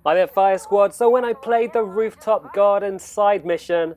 Hi there, Fire Squad. So when I played the Rooftop Gardens side mission,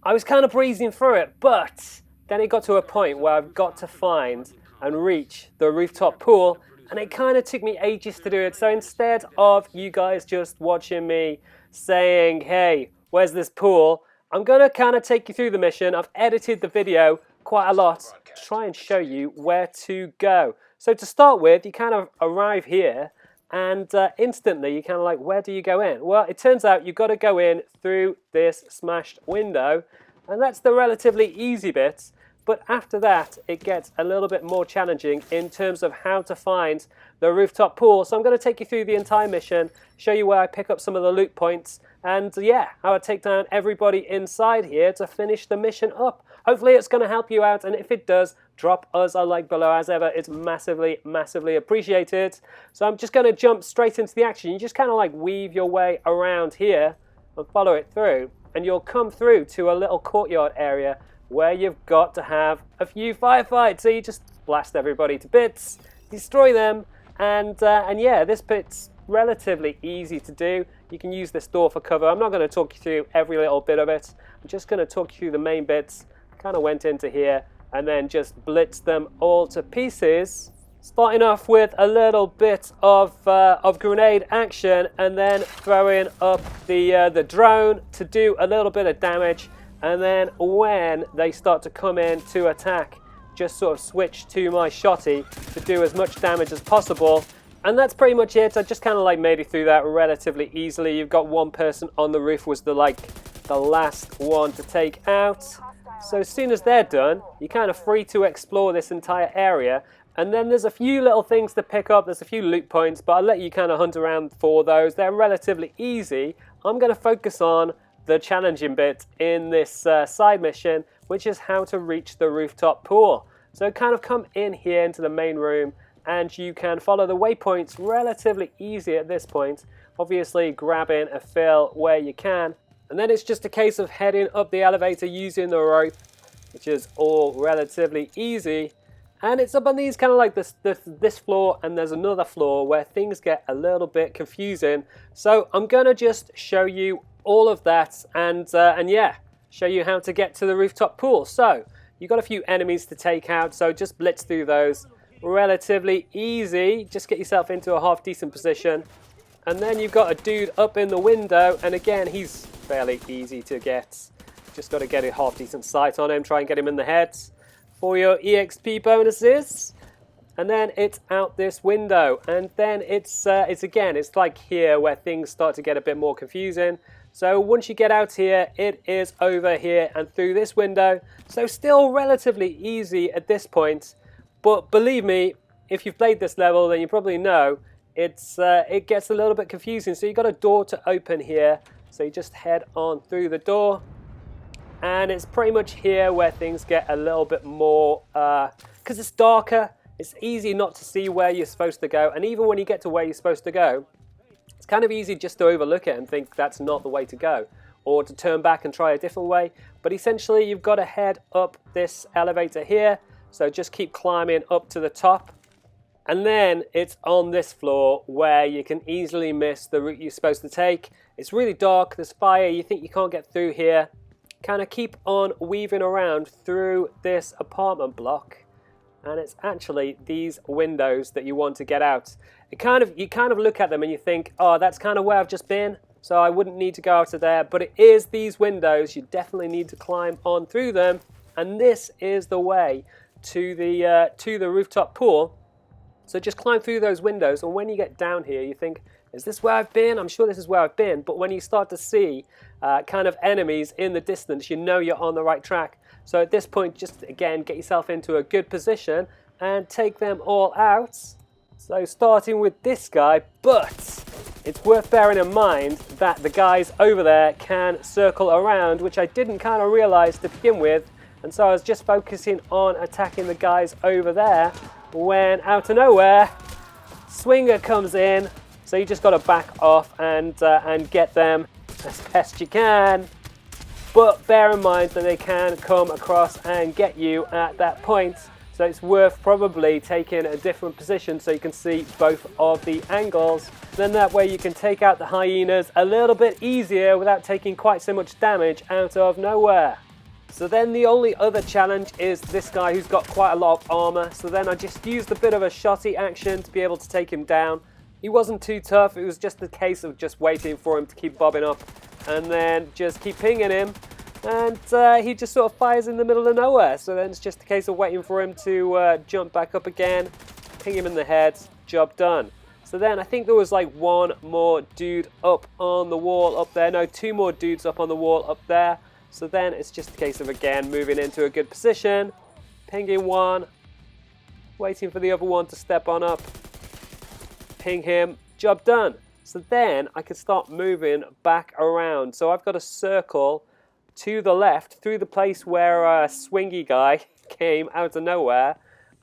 I was kind of breezing through it, but then it got to a point where I've got to find and reach the rooftop pool, and it kind of took me ages to do it. So instead of you guys just watching me saying, hey, where's this pool? I'm going to kind of take you through the mission. I've edited the video quite a lot to try and show you where to go. So to start with, you kind of arrive here, and instantly you're kind of like, where do you go in? Well, it turns out you've got to go in through this smashed window, and that's the relatively easy bit. But after that, it gets a little bit more challenging in terms of how to find the rooftop pool. So I'm going to take you through the entire mission, show you where I pick up some of the loot points, and yeah, how I take down everybody inside here to finish the mission up. Hopefully it's going to help you out, and if it does, drop us a like below. As ever, it's massively, massively appreciated. So I'm just going to jump straight into the action. You just kind of like weave your way around here and follow it through, and you'll come through to a little courtyard area where you've got to have a few firefights. So you just blast everybody to bits, destroy them, and yeah, this bit's relatively easy to do. You can use this door for cover. I'm not going to talk you through every little bit of it. I'm just going to talk you through the main bits. Kind of went into here and then just blitzed them all to pieces. Starting off with a little bit of grenade action, and then throwing up the drone to do a little bit of damage. And then when they start to come in to attack, just sort of switch to my shotty to do as much damage as possible. And that's pretty much it. I just kind of like made it through that relatively easily. You've got one person on the roof, was the last one to take out. So as soon as they're done, you're kind of free to explore this entire area. And then there's a few little things to pick up. There's a few loot points, but I'll let you kind of hunt around for those. They're relatively easy. I'm going to focus on the challenging bit in this side mission, which is how to reach the rooftop pool. So kind of come in here into the main room, and you can follow the waypoints relatively easy at this point. Obviously grabbing a fill where you can. And then it's just a case of heading up the elevator using the rope, which is all relatively easy. And it's up on these kind of like this floor, and there's another floor where things get a little bit confusing. So I'm going to just show you all of that, and yeah, show you how to get to the rooftop pool. So you've got a few enemies to take out, so just blitz through those. Relatively easy. Just get yourself into a half decent position. And then you've got a dude up in the window, and again, he's fairly easy to get. Just got to get a half decent sight on him, try and get him in the head for your EXP bonuses. And then it's out this window, and then it's like here where things start to get a bit more confusing. So once you get out here, it is over here and through this window. So still relatively easy at this point, but believe me, if you've played this level, then you probably know it gets a little bit confusing. So you've got a door to open here, so you just head on through the door, and it's pretty much here where things get a little bit more, because it's darker, it's easy not to see where you're supposed to go, and even when you get to where you're supposed to go, it's kind of easy just to overlook it and think that's not the way to go, or to turn back and try a different way. But essentially you've got to head up this elevator here, so just keep climbing up to the top. And then it's on this floor where you can easily miss the route you're supposed to take. It's really dark, there's fire, you think you can't get through here. Kind of keep on weaving around through this apartment block, and it's actually these windows that you want to get out. You kind of look at them and you think, oh, that's kind of where I've just been, so I wouldn't need to go out of there. But it is these windows, you definitely need to climb on through them, and this is the way to the rooftop pool. So just climb through those windows, and when you get down here, you think, is this where I've been? I'm sure this is where I've been. But when you start to see kind of enemies in the distance, you know you're on the right track. So at this point, just again, get yourself into a good position and take them all out. So starting with this guy, but it's worth bearing in mind that the guys over there can circle around, which I didn't kind of realize to begin with. And so I was just focusing on attacking the guys over there, when out of nowhere, Swinger comes in. So you just got to back off and get them as best you can. But bear in mind that they can come across and get you at that point. So So it's worth probably taking a different position so you can see both of the angles. Then that way you can take out the hyenas a little bit easier without taking quite so much damage out of nowhere. So then the only other challenge is this guy who's got quite a lot of armor. So then I just used a bit of a shotty action to be able to take him down. He wasn't too tough, it was just a case of just waiting for him to keep bobbing up and then just keep pinging him. And he just sort of fires in the middle of nowhere. So then it's just a case of waiting for him to jump back up again, ping him in the head, job done. So then I think there was like one more dude up on the wall up there. No, two more dudes up on the wall up there. So then it's just a case of, again, moving into a good position, pinging one, waiting for the other one to step on up, ping him, job done. So then I can start moving back around. So I've got a circle to the left through the place where Swingy guy came out of nowhere.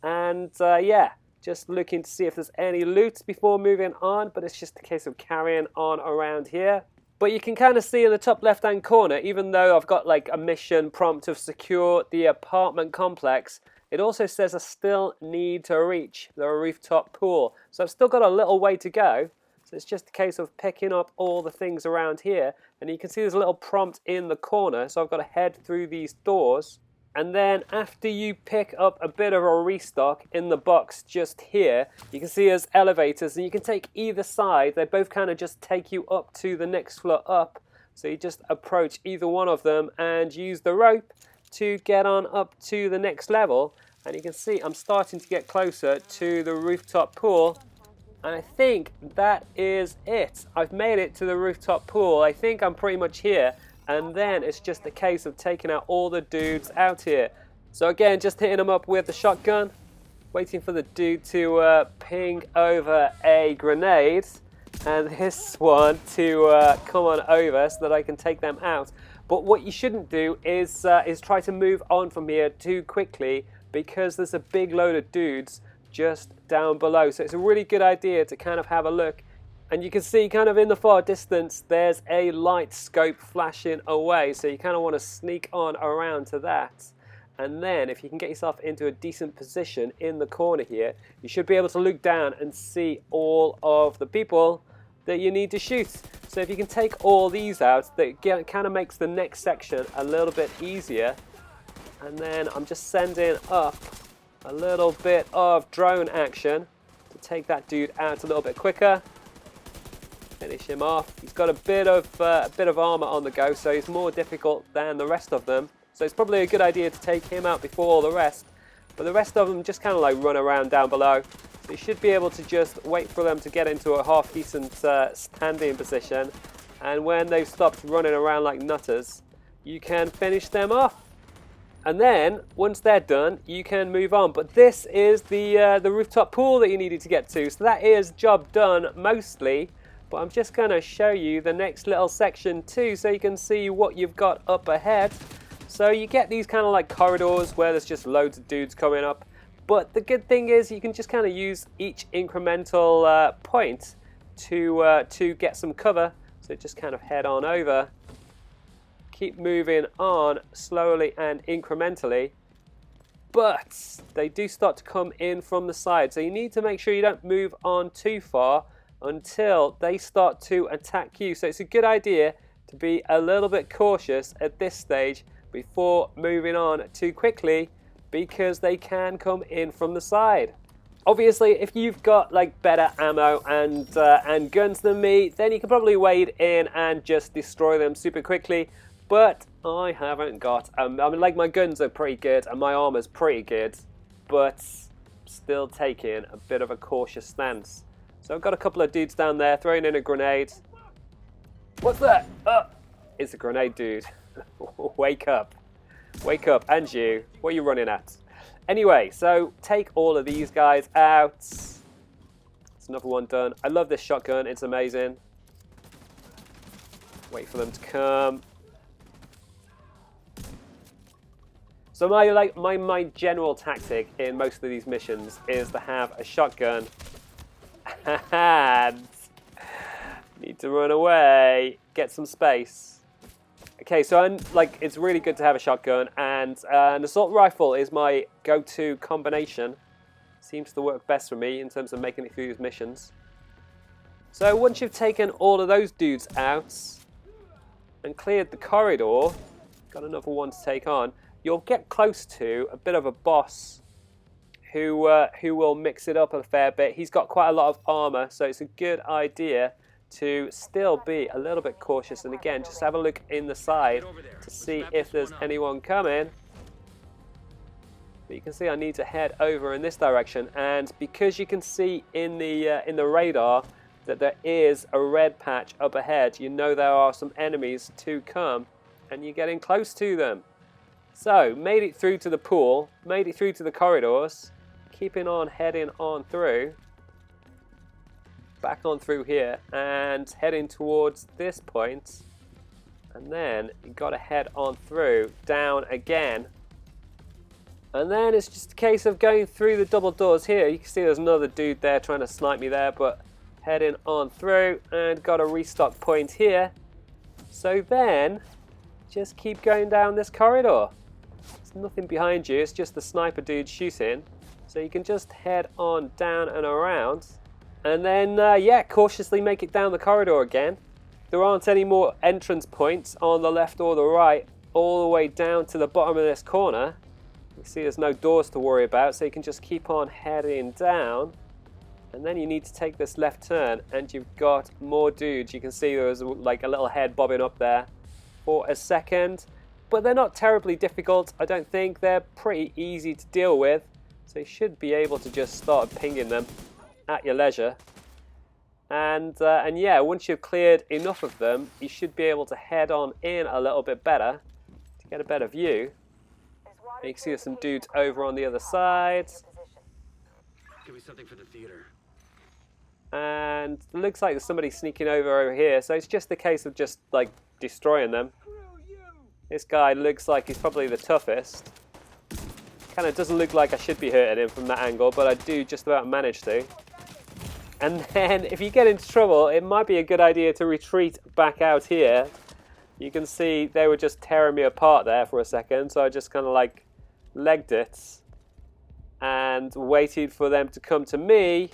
And yeah, just looking to see if there's any loot before moving on, but it's just a case of carrying on around here. But you can kind of see in the top left-hand corner, even though I've got like a mission prompt of secure the apartment complex, it also says I still need to reach the rooftop pool. So I've still got a little way to go. So it's just a case of picking up all the things around here. And you can see there's a little prompt in the corner. So I've got to head through these doors. And then after you pick up a bit of a restock in the box just here, you can see there's elevators and you can take either side. They both kind of just take you up to the next floor up. So you just approach either one of them and use the rope to get on up to the next level. And you can see I'm starting to get closer to the rooftop pool. And I think that is it. I've made it to the rooftop pool. I think I'm pretty much here. And then it's just a case of taking out all the dudes out here. So again, just hitting them up with the shotgun, waiting for the dude to ping over a grenade, and this one to come on over so that I can take them out. But what you shouldn't do is try to move on from here too quickly, because there's a big load of dudes just down below. So it's a really good idea to kind of have a look. And you can see kind of in the far distance, there's a light scope flashing away. So you kind of want to sneak on around to that. And then if you can get yourself into a decent position in the corner here, you should be able to look down and see all of the people that you need to shoot. So if you can take all these out, that kind of makes the next section a little bit easier. And then I'm just sending up a little bit of drone action to take that dude out a little bit quicker. Finish him off. He's got a bit of armor on the go, so he's more difficult than the rest of them. So it's probably a good idea to take him out before all the rest. But the rest of them just kind of like run around down below. So you should be able to just wait for them to get into a half decent standing position. And when they've stopped running around like nutters, you can finish them off. And then once they're done, you can move on. But this is the rooftop pool that you needed to get to. So that is job done mostly. But I'm just going to show you the next little section too, so you can see what you've got up ahead. So you get these kind of like corridors where there's just loads of dudes coming up. But the good thing is you can just kind of use each incremental point to get some cover. So just kind of head on over. Keep moving on slowly and incrementally. But they do start to come in from the side. So you need to make sure you don't move on too far until they start to attack you. So it's a good idea to be a little bit cautious at this stage before moving on too quickly, because they can come in from the side. Obviously, if you've got like better ammo and guns than me, then you can probably wade in and just destroy them super quickly. But I haven't got. I mean, like my guns are pretty good and my armor's pretty good, but still taking a bit of a cautious stance. So I've got a couple of dudes down there throwing in a grenade. What's that? It's a grenade, dude. Wake up. Wake up. And you. What are you running at? Anyway, so take all of these guys out. It's another one done. I love this shotgun. It's amazing. Wait for them to come. So my general tactic in most of these missions is to have a shotgun and need to run away, get some space. I Okay, so it's really good to have a shotgun, and an assault rifle is my go-to combination. Seems to work best for me in terms of making it through these missions. So once you've taken all of those dudes out and cleared the corridor, got another one to take on, you'll get close to a bit of a boss who will mix it up a fair bit. He's got quite a lot of armor, so it's a good idea to still be a little bit cautious. And again, just have a look in the side to see if there's anyone coming. But you can see I need to head over in this direction, and because you can see in the radar that there is a red patch up ahead, you know there are some enemies to come, and you're getting close to them. So, made it through to the pool, made it through to the corridors, keeping on heading on through, back on through here, and heading towards this point, and then you've got to head on through, down again, and then it's just a case of going through the double doors here. You can see there's another dude there trying to snipe me there, but heading on through, and got a restock point here. So then, just keep going down this corridor. There's nothing behind you, it's just the sniper dude shooting. So you can just head on down and around, and then, yeah, cautiously make it down the corridor again. There aren't any more entrance points on the left or the right, all the way down to the bottom of this corner. You see there's no doors to worry about, so you can just keep on heading down. And then you need to take this left turn, and you've got more dudes. You can see there's like a little head bobbing up there for a second. But they're not terribly difficult, I don't think. They're pretty easy to deal with. So you should be able to just start pinging them at your leisure. And yeah, once you've cleared enough of them, you should be able to head on in a little bit better to get a better view. And you can see there's some dudes over on the other side. Give me something for the theater. And it looks like there's somebody sneaking over here, so it's just a case of just like destroying them. This guy looks like he's probably the toughest. Kind of doesn't look like I should be hurting him from that angle, but I do just about manage to. And then if you get into trouble, it might be a good idea to retreat back out here. You can see they were just tearing me apart there for a second, so I just kind of like legged it and waited for them to come to me.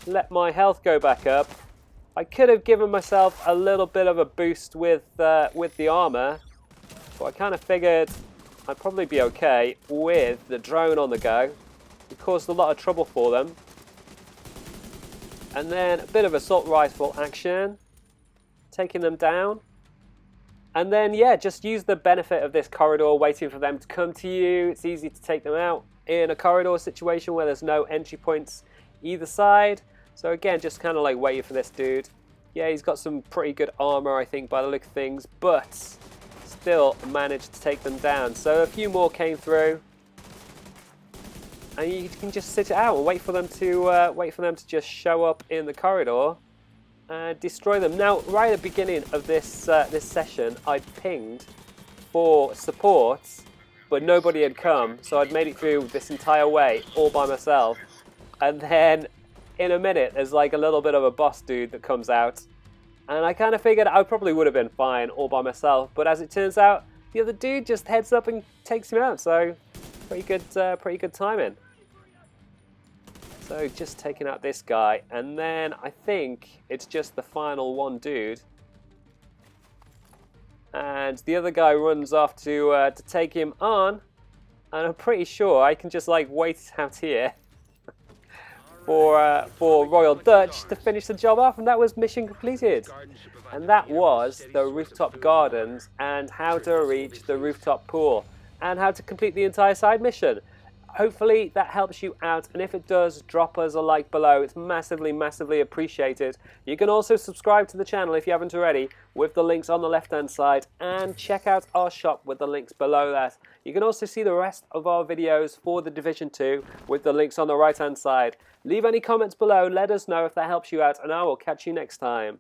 Let my health go back up. I could have given myself a little bit of a boost with the armor, but I kind of figured I'd probably be okay with the drone on the go. It caused a lot of trouble for them. And then a bit of assault rifle action, taking them down. And then, yeah, just use the benefit of this corridor, waiting for them to come to you. It's easy to take them out in a corridor situation where there's no entry points either side. So again, just kind of like waiting for this dude. Yeah, he's got some pretty good armor, I think, by the look of things, but still managed to take them down. So a few more came through, and you can just sit it out and wait for them to just show up in the corridor and destroy them. Now, right at the beginning of this this session, I pinged for support, but nobody had come, so I'd made it through this entire way all by myself, and then in a minute, there's like a little bit of a boss dude that comes out. And I kind of figured I probably would have been fine all by myself. But as it turns out, the other dude just heads up and takes him out. So pretty good timing. So just taking out this guy. And then I think it's just the final one dude. And the other guy runs off to take him on. And I'm pretty sure I can just like wait out here for Royal Dutch to finish the job off, and that was mission completed. And that was the Rooftop Gardens and how to reach the rooftop pool and how to complete the entire side mission. Hopefully that helps you out, and if it does, drop us a like below. It's massively, massively appreciated. You can also subscribe to the channel if you haven't already with the links on the left-hand side, and check out our shop with the links below that. You can also see the rest of our videos for the Division 2 with the links on the right-hand side. Leave any comments below, let us know if that helps you out, and I will catch you next time.